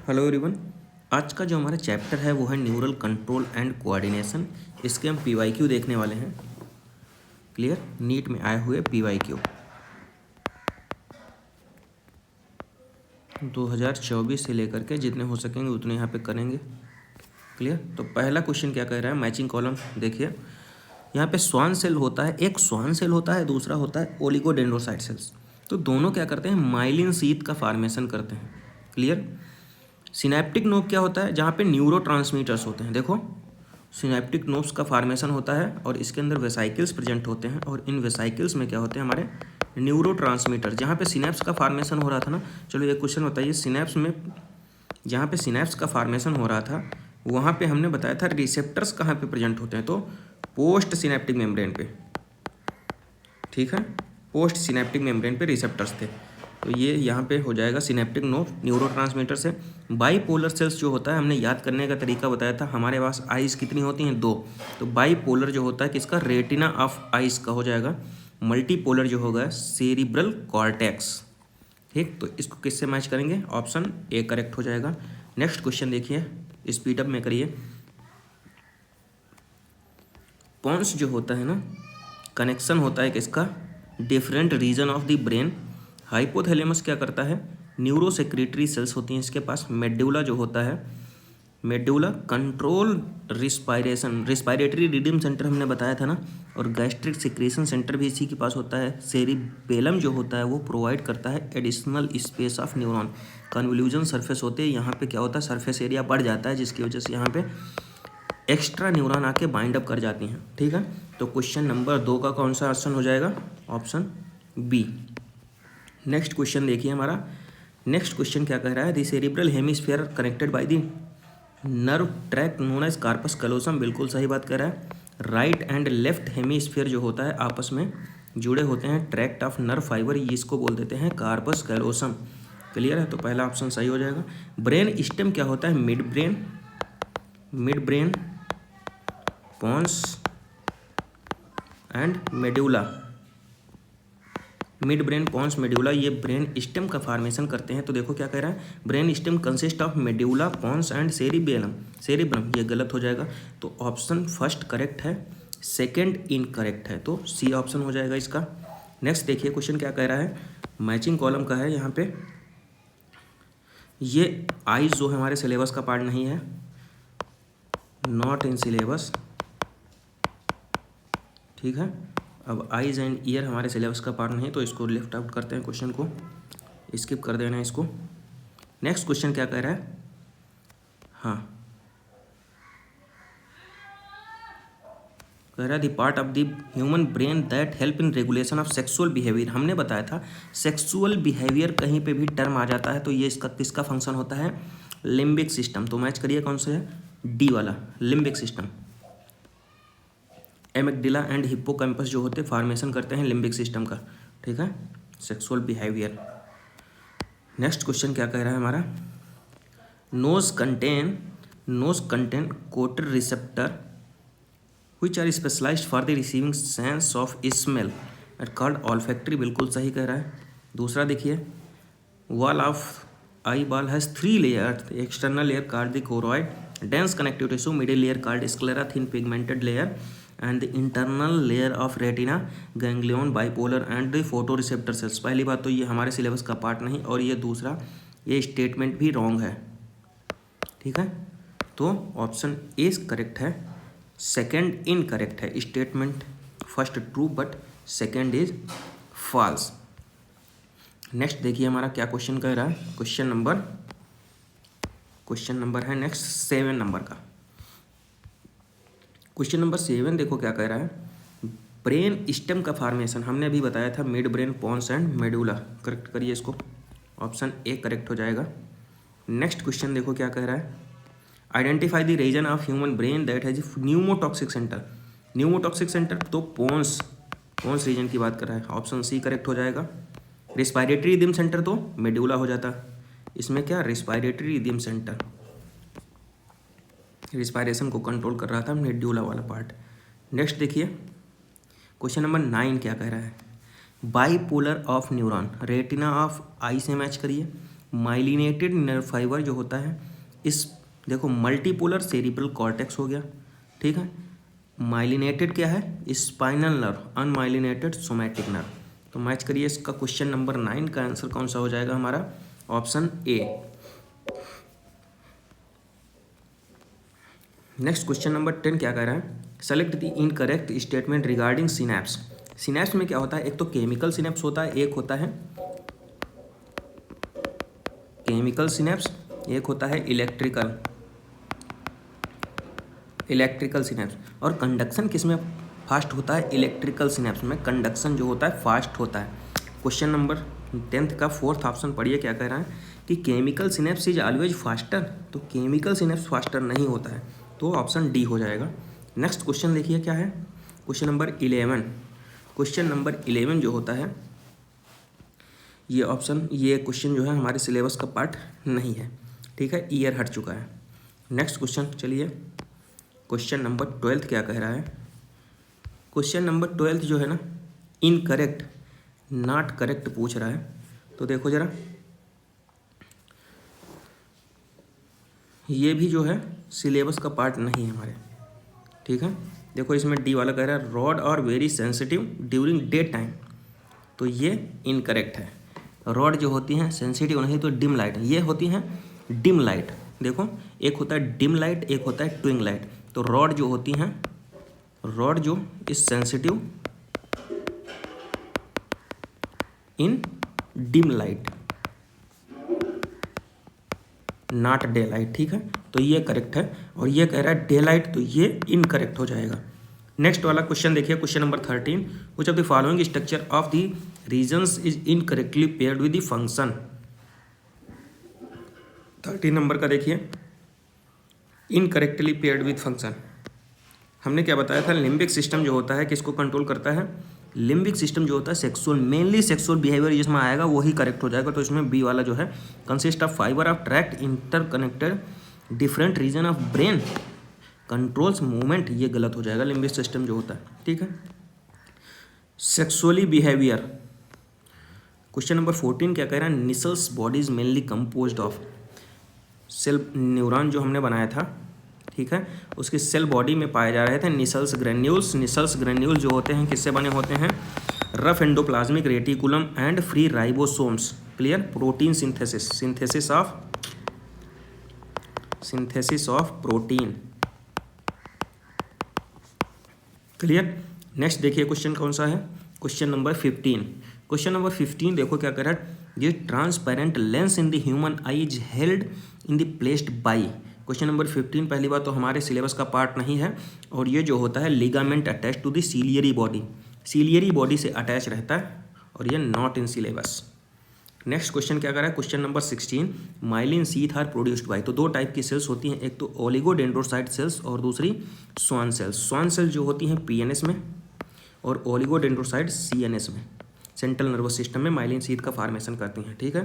Hello everyone. आज का जो हमारा चैप्टर है वो है न्यूरल कंट्रोल एंड कोऑर्डिनेशन। इसके हम पीवाईक्यू देखने वाले हैं। क्लियर? नीट में आए हुए पीवाईक्यू 2024 से लेकर के जितने हो सकेंगे उतने यहाँ पे करेंगे। क्लियर? तो पहला क्वेश्चन क्या कह रहा है, मैचिंग कॉलम देखिए। यहाँ पे स्वान सेल होता है, एक स्वान सेल होता है, दूसरा होता है ओलिगोडेंड्रोसाइट सेल्स। तो दोनों क्या करते हैं, माइलिन शीथ का फॉर्मेशन करते हैं। क्लियर? सिनेप्टिक नोब क्या होता है, जहाँ पे न्यूरोट्रांसमीटर्स होते हैं। देखो, सिनेप्टिक नोब्स का फॉर्मेशन होता है और इसके अंदर वेसाइकिल्स प्रेजेंट होते हैं और इन वेसाइकिल्स में क्या होते हैं, हमारे न्यूरोट्रांसमीटर। जहाँ पे सिनेप्स का फॉर्मेशन हो रहा था ना, चलो एक क्वेश्चन बताइए, सिनेप्स में जहाँ पे सिनेप्स का फॉर्मेशन हो रहा था वहाँ पे हमने बताया था रिसेप्टर्स कहाँ पे प्रेजेंट होते हैं, तो पोस्ट सिनेप्टिक मेम्ब्रेन पे। ठीक है, पोस्ट सिनेप्टिक मेम्ब्रेन पे रिसेप्टर्स थे। तो ये यहाँ पे हो जाएगा सिनेप्टिक नोब न्यूरोट्रांसमीटर से। बाईपोलर सेल्स जो होता है, हमने याद करने का तरीका बताया था। हमारे पास आइज़ कितनी होती हैं, 2। तो बाईपोलर जो होता है किसका, रेटिना ऑफ आइज़ का हो जाएगा। मल्टीपोलर जो होगा सेरिब्रल कॉर्टेक्स। ठीक, तो इसको किससे मैच करेंगे, ऑप्शन ए करेक्ट हो जाएगा। नेक्स्ट क्वेश्चन देखिए, स्पीड अप में करिए। पॉन्स जो होता है ना, कनेक्शन होता है किसका, different region of the brain. Hypothalamus क्या करता है, न्यूरो सेक्रेटरी सेल्स होती हैं इसके पास। मेडुला जो होता है, medulla control respiration, respiratory rhythm centre हमने बताया था ना, और गैस्ट्रिक सिक्रेशन सेंटर भी इसी के पास होता है। सेरिबेलम जो होता है वो प्रोवाइड करता है additional space of neuron. Convolution surface होते हैं, यहाँ पे क्या होता है, सरफेस एरिया बढ़ जाता है, जिसकी वजह से यहाँ पे एक्स्ट्रा न्यूरॉन आके बाइंड अप कर जाती हैं। ठीक है, तो क्वेश्चन नंबर 2 का कौन सा ऑप्शन हो जाएगा, ऑप्शन बी। नेक्स्ट क्वेश्चन देखिए हमारा। नेक्स्ट क्वेश्चन क्या कह रहा है, the cerebral hemisphere connected by the nerve track known as corpus callosum. बिल्कुल सही बात कर रहा है। राइट एंड लेफ्ट हेमिस्फीयर जो होता है आपस में जुड़े होते हैं ट्रैक्ट ऑफ नर्व फाइबर, इसको बोल देते हैं कार्पस कैलोसम। क्लियर है, तो पहला ऑप्शन सही हो जाएगा। ब्रेन स्टेम क्या होता है, mid brain pons and medulla. Mid brain pons medulla ये ब्रेन स्टेम का फॉर्मेशन करते हैं। तो देखो क्या कह रहा है, brain stem consist of medulla pons and cerebrum. ये गलत हो जाएगा, तो ऑप्शन फर्स्ट करेक्ट है, सेकंड इनकरेक्ट है, तो सी ऑप्शन हो जाएगा इसका। नेक्स्ट देखिए क्वेश्चन क्या कह रहा है, मैचिंग कॉलम का है। यहाँ पे ये आइज जो है हमारे सिलेबस का पार्ट नहीं है, नॉट इन सिलेबस। ठीक है, अब आइज एंड ईयर हमारे सिलेबस का पार्ट नहीं, तो इसको लेफ्ट आउट करते हैं, क्वेश्चन को स्किप कर देना है इसको। नेक्स्ट क्वेश्चन क्या कह रहा है, हाँ कह रहा है the part of the human brain that help in regulation of sexual behaviour. हमने बताया था सेक्सुअल बिहेवियर कहीं पे भी टर्म आ जाता है तो ये इसका किसका फंक्शन होता है, लिम्बिक सिस्टम। तो मैच करिए कौन सा है, डी वाला, limbic system. Amygdala and hippocampus जो होते हैं फॉर्मेशन करते हैं लिम्बिक सिस्टम का। ठीक है, सेक्सुअल बिहेवियर। नेक्स्ट क्वेश्चन क्या कह रहा है हमारा, nose contain odour receptor which are specialized for the receiving sense of smell and called olfactory। बिल्कुल सही कह रहा है। दूसरा देखिए, wall of eyeball has 3 layers, external layer called the choroid, dense connective tissue, middle layer called sclera, thin pigmented layer, and the internal layer of retina, ganglion, bipolar and the photoreceptor cells। पहली बात तो ये हमारे syllabus का part नहीं, और ये दूसरा ये स्टेटमेंट भी रॉन्ग है। ठीक है, तो ऑप्शन ए करेक्ट है, सेकेंड इनकरेक्ट है। Statement first true but second is false. Next देखिए हमारा क्या क्वेश्चन कह रहा है, क्वेश्चन नंबर है नेक्स्ट 7 नंबर का। क्वेश्चन नंबर 7 देखो क्या कह रहा है, ब्रेन स्टेम का फॉर्मेशन हमने अभी बताया था mid brain pons and medulla. Correct करिए इसको, ऑप्शन ए करेक्ट हो जाएगा। नेक्स्ट क्वेश्चन देखो क्या कह रहा है, identify the region of human brain that has pneumotaxic centre. Pneumotaxic centre तो पोन्स रीजन की बात कर रहा है, ऑप्शन सी करेक्ट हो जाएगा। रिस्पायरेटरी रिदम सेंटर तो मेडुला हो जाता, इसमें क्या रिस्पायरेटरी रिदम सेंटर रिस्पायरेशन को कंट्रोल कर रहा था, मेडुला वाला पार्ट। नेक्स्ट देखिए क्वेश्चन नंबर 9 क्या कह रहा है, bipolar of neuron, retina of eye से मैच करिए। माइलिनेटेड नर्व फाइबर जो होता है इस, देखो मल्टीपोलर सेरिब्रल कॉर्टेक्स हो गया, ठीक है। माइलिनेटेड क्या है, spinal nerve, unmyelinated somatic nerve. तो मैच करिए, इसका क्वेश्चन नंबर 9 का आंसर कौन सा हो जाएगा हमारा, option A. Next question number 10 क्या कह रहा है, select the incorrect statement regarding synapse. Synapse में क्या होता है, एक तो केमिकल सिनैप्स होता है, एक होता है केमिकल सिनैप्स, एक होता है इलेक्ट्रिकल सिनैप्स। और कंडक्शन किस में फास्ट होता है, इलेक्ट्रिकल सिनैप्स में कंडक्शन जो होता है फास्ट होता है। क्वेश्चन नंबर 10 का 4th ऑप्शन पढ़िए, क्या कह रहा है कि chemical synapse is always faster. तो केमिकल सिनैप्स फास्टर नहीं होता है, तो ऑप्शन डी हो जाएगा। नेक्स्ट क्वेश्चन देखिए क्या है, क्वेश्चन नंबर 11। क्वेश्चन नंबर 11 जो होता है ये क्वेश्चन जो है हमारे सिलेबस का पार्ट नहीं है, ठीक है, ईयर हट चुका है। नेक्स्ट क्वेश्चन चलिए, क्वेश्चन नंबर 12 क्या कह रहा है, क्वेश्चन नंबर 12 जो है ना इनकरेक्ट नॉट करेक्ट पूछ रहा है। तो देखो जरा, ये भी जो है सिलेबस का पार्ट नहीं है हमारे, ठीक है। देखो इसमें डी वाला कह रहा है rod are very sensitive during day time, तो ये इनकरेक्ट है। रॉड जो होती हैं सेंसिटिव नहीं, तो डिम लाइट, ये होती हैं डिम लाइट। देखो एक होता है डिम लाइट, एक होता है ट्विंग लाइट। तो रॉड जो होती हैं, रॉड जो is sensitive in dim light not day light, ठीक है। तो ये करेक्ट है, और ये कह रहा है डे लाइट, तो ये इनकरेक्ट हो जाएगा। नेक्स्ट वाला क्वेश्चन देखिए, question number 13, which of the following structure of the regions is incorrectly paired with the function. 13 number का देखिए, इनकरेक्टली पेयर्ड विद फंक्शन। हमने क्या बताया था, लिम्बिक सिस्टम जो होता है किसको कंट्रोल करता है, लिम्बिक सिस्टम जो होता है सेक्सुअल, मेनली सेक्सुअल बिहेवियर जिसमें आएगा वही करेक्ट हो जाएगा। तो इसमें बी वाला जो है consist of fibre of tract interconnected different region of brain controls movement, ये गलत हो जाएगा, लिम्बिक सिस्टम जो होता है, ठीक है। सेक्सुअली बिहेवियर, क्वेश्चन नंबर 14 क्या कह रहा है, Nissl's body is mainly composed of, cell neuron जो हमने बनाया था, ठीक है, उसकी सेल बॉडी में पाए जा रहे थे निसल्स ग्रेन्यूल्स। निसल्स ग्रेन्यूल जो होते हैं किससे बने होते हैं, rough endoplasmic reticulum and free ribosomes, clear, protein synthesis, synthesis of protein, clear. Next देखिए क्वेश्चन कौन सा है, क्वेश्चन नंबर 15। क्वेश्चन नंबर 15 देखो क्या कह रहा है, ये transparent lens in the human I is held in the placed by. Question number 15 पहली बात तो हमारे सिलेबस का पार्ट नहीं है, और ये जो होता है ligament attach to the ciliary body, ciliary body से अटैच रहता है, और ये not in syllabus. Next question क्या कर रहा है, question number 16, myelin sheath are produced by. तो दो टाइप की सेल्स होती हैं, एक तो ओलिगोडेंड्रोसाइट सेल्स और दूसरी स्वान सेल्स। स्वान सेल्स जो होती हैं पीएनएस में, और ओलिगोडेंड्रोसाइट सीएनएस में, सेंट्रल नर्वस सिस्टम में माइलिन शीथ का फॉर्मेशन करती हैं, ठीक है।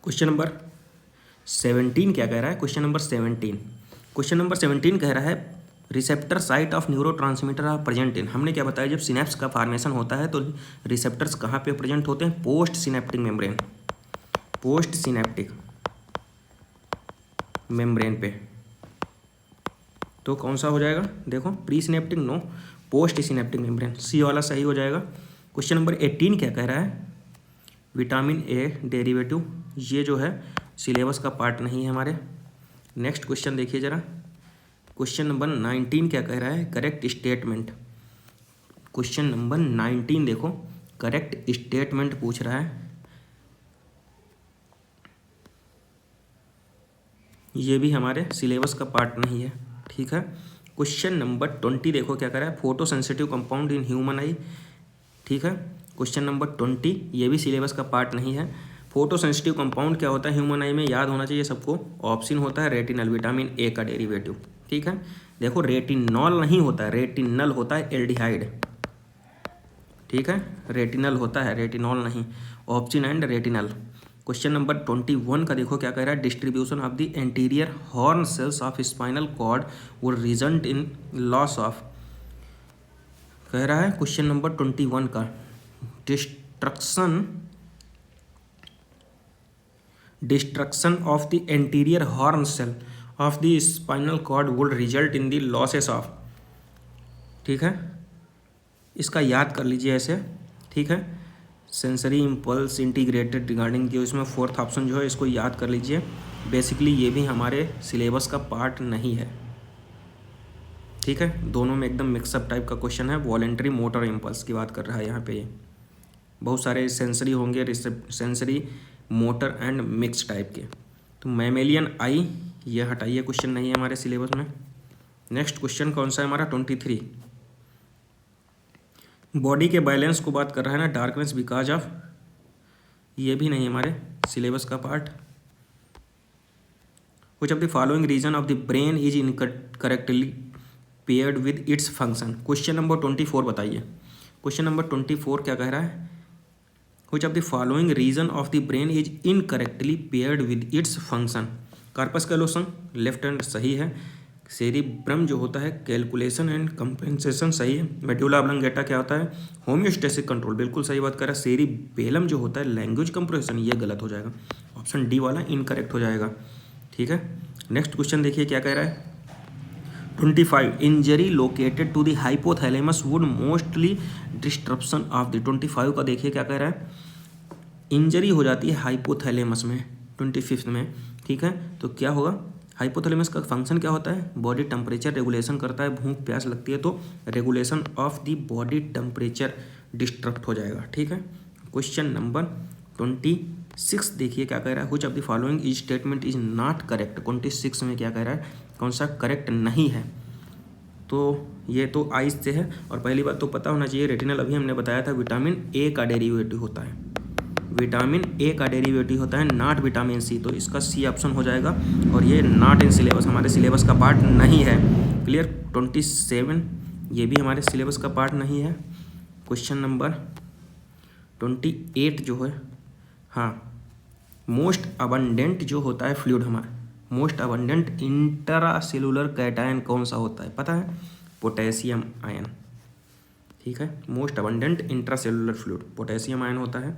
क्वेश्चन नंबर 17 क्या कह रहा है, क्वेश्चन नंबर 17 कह रहा है receptor site of neurotransmitter are present in. हमने क्या बताया, जब सिनेप्स का फॉर्मेशन होता है तो रिसेप्टर्स कहाँ पे प्रेजेंट होते हैं, post synaptic membrane, post synaptic membrane पे। तो कौन सा हो जाएगा, देखो pre synaptic no, post synaptic membrane, C वाला सही हो जाएगा। क्वेश्चन नंबर 18 क्या कह रहा है, विटामिन ए डेरिवेटिव, ये जो है सिलेबस का पार्ट नहीं है हमारे। नेक्स्ट क्वेश्चन देखिए जरा, क्वेश्चन नंबर 19 क्या कह रहा है, करेक्ट स्टेटमेंट। क्वेश्चन नंबर 19 देखो करेक्ट स्टेटमेंट पूछ रहा है, ये भी हमारे सिलेबस का पार्ट नहीं है, ठीक है। क्वेश्चन नंबर 20 देखो क्या कह रहा है, photo sensitive compound in human आई, ठीक है। क्वेश्चन नंबर 20 ये भी सिलेबस का पार्ट नहीं है। फोटो सेंसिटिव कंपाउंड क्या होता है ह्यूमन आई में, याद होना चाहिए सबको, ऑप्शन होता है रेटिनल, विटामिन ए का डेरिवेटिव, ठीक है। देखो रेटिनॉल नहीं होता है, रेटिनल होता है एल्डिहाइड, ठीक है, रेटिनल होता है, रेटिनॉल नहीं, option and retinal. Question number 21 का देखो क्या कह रहा है, distribution of the anterior horn cells of spinal cord वो रिजल्ट इन लॉस ऑफ, कह रहा है क्वेश्चन नंबर 21 का destruction destruction of the anterior horn cell of the spinal cord would result in the losses of, ठीक है, इसका याद कर लीजिए ऐसे, ठीक है, सेंसरी इम्पल्स इंटीग्रेटेड रिगार्डिंग जो इसमें फोर्थ ऑप्शन जो है इसको याद कर लीजिए। बेसिकली ये भी हमारे सिलेबस का पार्ट नहीं है, ठीक है, दोनों में एकदम मिक्सअप टाइप का क्वेश्चन है। वॉलेंट्री मोटर इम्पल्स की बात कर रहा है यहाँ पे, ये बहुत सारे सेंसरी होंगे, sensory motor and mix type के। तो मैमेलियन आई ये हटाइए, क्वेश्चन नहीं है हमारे सिलेबस में। नेक्स्ट क्वेश्चन कौन सा है हमारा 23, बॉडी के बैलेंस को बात कर रहा है ना, डार्कनेस बिकॉज ऑफ, ये भी नहीं हमारे सिलेबस का part. Which of the following region of the brain is incorrectly paired with its function. Question number 24 बताइए, क्वेश्चन नंबर 24 क्या कह रहा है, which of the following region of the brain is incorrectly paired with its function. Corpus callosum left hand सही है, cerebrum जो होता है कैलकुलेशन एंड कंपेंसेशन सही है, मेडुला ऑब्लंगेटा क्या होता है होम्योस्टेसिक कंट्रोल, बिल्कुल सही बात कर रहा है, सेरिबेलम जो होता है लैंग्वेज कंप्रेशन, ये गलत हो जाएगा, ऑप्शन डी वाला इनकरेक्ट हो जाएगा, ठीक है। नेक्स्ट क्वेश्चन देखिए क्या कह रहा है 25, injury located to the hypothalamus would mostly disruption of the, 25 का देखिए क्या कह रहा है, इंजरी हो जाती है हाइपोथैलेमस में 25 में, ठीक है, तो क्या होगा, हाइपोथैलेमस का फंक्शन क्या होता है, बॉडी टेम्परेचर रेगुलेशन करता है, भूख प्यास लगती है तो regulation of the body temperature disturb हो जाएगा, ठीक है। क्वेश्चन नंबर 26 देखिए क्या कह रहा है, which of the following is statement is not correct. 26 में क्या कह रहा है, कौन सा करेक्ट नहीं है, तो ये तो आइस से है, और पहली बात तो पता होना चाहिए रेटिनल अभी हमने बताया था विटामिन ए का डेरिवेटिव होता है, विटामिन ए का डेरिवेटिव होता है, नॉट विटामिन सी, तो इसका सी ऑप्शन हो जाएगा, और ये नॉट इन सिलेबस, हमारे सिलेबस का पार्ट नहीं है, क्लियर। 27 ये भी हमारे सिलेबस का पार्ट नहीं है। क्वेश्चन नंबर 28 जो है, हाँ, मोस्ट अबंडेंट जो होता है फ्लूइड हमारा, मोस्ट अबंडेंट इंट्रासेलुलर कैटायन कौन सा होता है पता है, पोटेशियम आयन, ठीक है, most abundant intracellular fluid potassium ion होता है।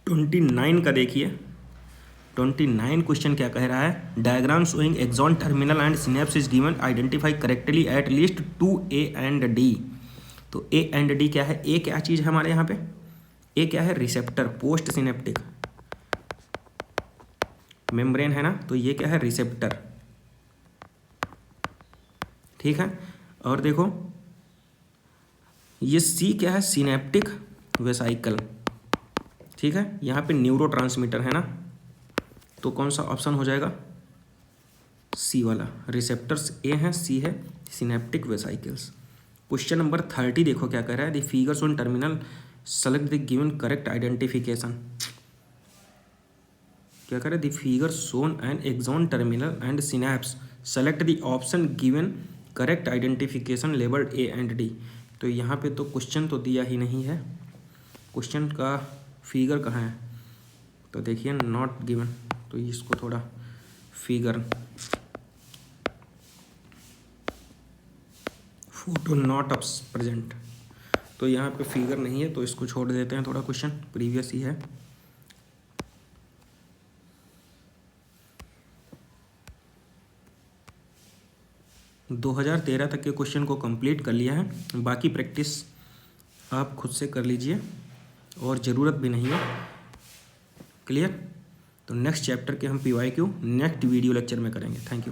29 का देखिए, 29 क्वेश्चन क्या कह रहा है, diagram showing axon terminal and synapse is given, identify correctly at least 2 A and D. तो ए एंड डी क्या है, ए क्या चीज़ है हमारे यहाँ पे, ए क्या है, रिसेप्टर, पोस्ट सिनेप्टिक मेम्ब्रेन है ना, तो ये क्या है, रिसेप्टर, ठीक है। और देखो ये सी क्या है, सिनेप्टिक वेसाइकल, ठीक है, यहाँ पे न्यूरोट्रांसमीटर है ना, तो कौन सा ऑप्शन हो जाएगा, सी वाला, रिसेप्टर्स ए हैं, सी है सिनेप्टिक वेसाइकल्स। क्वेश्चन नंबर 30 देखो क्या कह रहा है, the figures on terminal select the given correct identification. क्या कह रहा है, the figures shown an axon terminal and synapse select the option given correct identification labelled A and D. तो यहाँ पे तो क्वेश्चन तो दिया ही नहीं है, क्वेश्चन का फिगर कहाँ है, तो देखिए नॉट गिवन, तो इसको थोड़ा फिगर, फोटो नॉट प्रेजेंट, तो यहाँ पे फिगर नहीं है, तो इसको छोड़ देते हैं, थोड़ा क्वेश्चन प्रीवियस ही है। दो 2013 तक के क्वेश्चन को कंप्लीट कर लिया है, बाकी प्रैक्टिस आप खुद से कर लीजिए और ज़रूरत भी नहीं है, क्लियर। तो नेक्स्ट चैप्टर के हम PYQ नेक्स्ट वीडियो लेक्चर में करेंगे। Thank you.